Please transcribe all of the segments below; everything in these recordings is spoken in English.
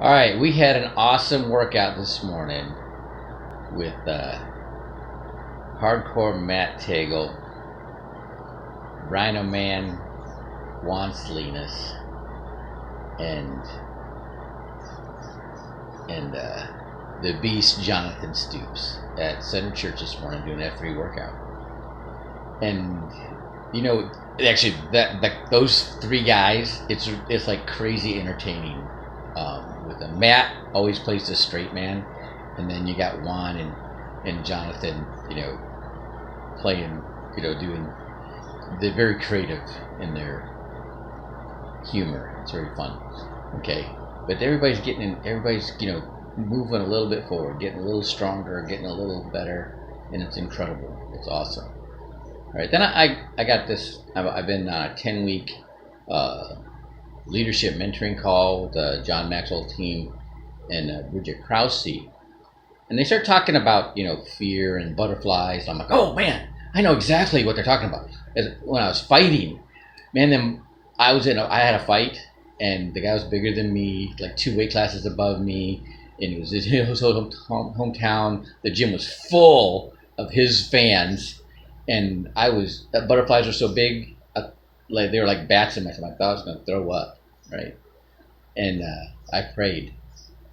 All right, we had an awesome workout this morning with Hardcore Matt Tagle, Rhino Man Juan Salinas, and the Beast Jonathan Stoops at Center Church this morning doing that free workout. And actually, that those three guys, it's like crazy entertaining. With Matt always plays the straight man, and then you got Juan and Jonathan, playing, doing. They're very creative in their humor. It's very fun. Okay, but everybody's moving a little bit forward, getting a little stronger, getting a little better, and it's incredible. It's awesome. All right, then I got this. I've been on a 10-week leadership mentoring call with John Maxwell's team and Bridget Krause, and they start talking about fear and butterflies. I'm like, oh man, I know exactly what they're talking about. When I was fighting, man, then I had a fight, and the guy was bigger than me, like 2 weight classes above me, and it was his hometown. The gym was full of his fans, and butterflies were so big. Like they were like bats in my stomach. I thought I was going to throw up, right? And I prayed,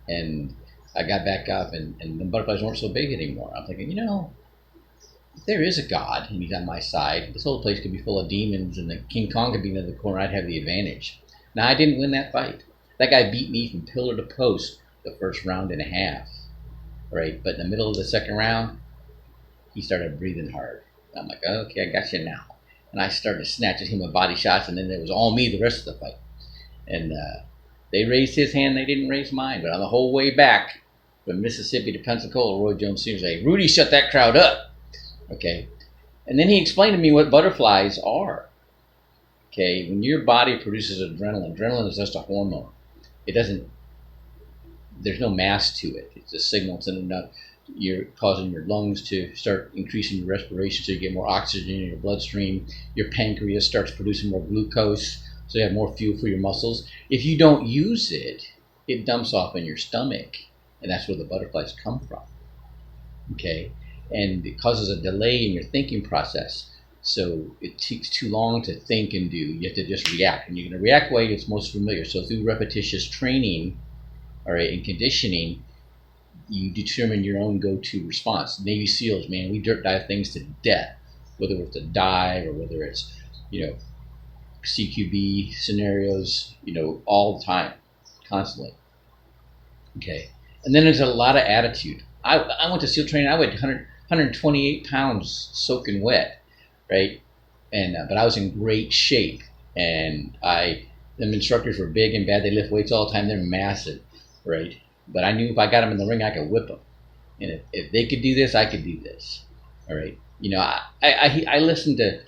and I got back up, and the butterflies weren't so big anymore. I'm thinking, if there is a God and He's on my side, this whole place could be full of demons, and the King Kong could be in the corner. I'd have the advantage. Now I didn't win that fight. That guy beat me from pillar to post the first round and a half, right? But in the middle of the second round, he started breathing hard. I'm like, okay, I got you now. And I started snatching him with body shots, and then it was all me the rest of the fight. And they raised his hand, they didn't raise mine. But on the whole way back from Mississippi to Pensacola, Roy Jones Sr. said, Rudy, shut that crowd up. Okay. And then he explained to me what butterflies are. Okay. When your body produces adrenaline is just a hormone. There's no mass to it. It's a signal. It's enough. You're causing your lungs to start increasing your respiration so you get more oxygen in your bloodstream. Your pancreas starts producing more glucose, so you have more fuel for your muscles. If you don't use it, it dumps off in your stomach, and that's where the butterflies come from. Okay? And it causes a delay in your thinking process. So it takes too long to think and do. You have to just react. And you're going to react the way it's most familiar. So through repetitious training, all right, and conditioning, you determine your own go-to response. Navy SEALs, man, we dirt dive things to death, whether it's a dive or whether it's, CQB scenarios, all the time, constantly. Okay. And then there's a lot of attitude. I went to SEAL training, I weighed 128 pounds soaking wet, right? And but I was in great shape. And them instructors were big and bad. They lift weights all the time. They're massive, right? But I knew if I got them in the ring, I could whip them. And if they could do this, I could do this. All right. I listened to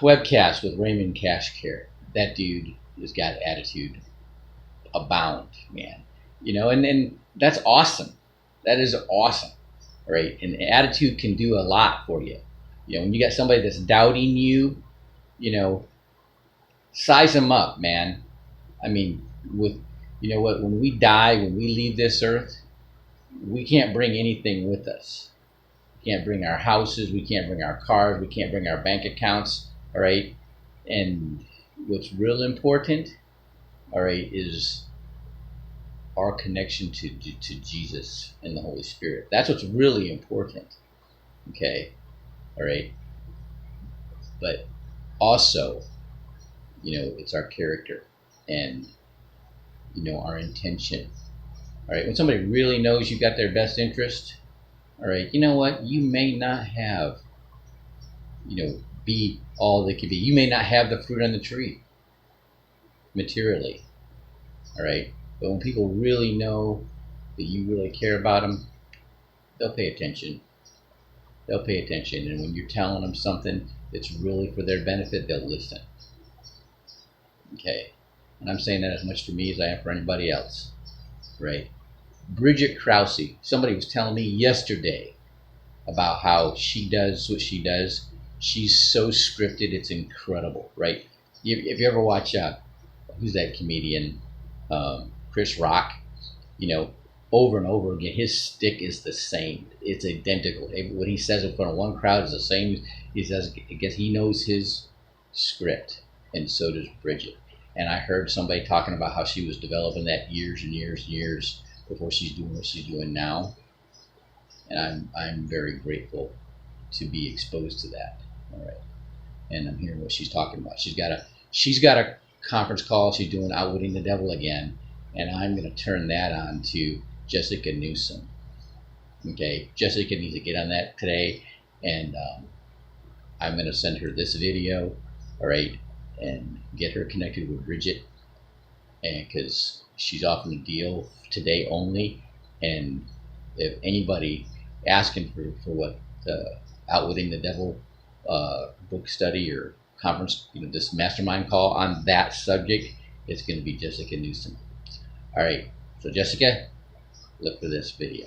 webcasts with Raymond Cashcare. That dude has got attitude abound, man. And that's awesome. That is awesome. All right. And attitude can do a lot for you. When you got somebody that's doubting you, size them up, man. I mean, when we die, when we leave this earth, we can't bring anything with us. We can't bring our houses, we can't bring our cars, we can't bring our bank accounts, all right? And what's real important, all right, is our connection to Jesus and the Holy Spirit. That's what's really important, okay? All right? But also, it's our character and our intention. All right, when somebody really knows you got their best interest, all right, you know what? You may not have, be all they could be. You may not have the fruit on the tree materially. All right, but when people really know that you really care about them, they'll pay attention. They'll pay attention, and when you're telling them something that's really for their benefit, they'll listen. Okay. And I'm saying that as much for me as I am for anybody else, right? Bridget Krause, somebody was telling me yesterday about how she does what she does. She's so scripted, it's incredible, right? If you ever watch, who's that comedian? Chris Rock, you know, over and over again. His stick is the same. It's identical. What he says in front of one crowd is the same. He says, I guess he knows his script, and so does Bridget. And I heard somebody talking about how she was developing that years and years and years before she's doing what she's doing now. And I'm very grateful to be exposed to that. All right. And I'm hearing what she's talking about. She's got a conference call. She's doing Outwitting the Devil again, and I'm going to turn that on to Jessica Newsome. Okay, Jessica needs to get on that today, and I'm going to send her this video. All right, and get her connected with Bridget, and because she's offering a deal today only, and if anybody asking for what Outwitting the Devil book study or conference, this mastermind call on that subject, it's going to be Jessica Newsome. All right, so Jessica, look for this video.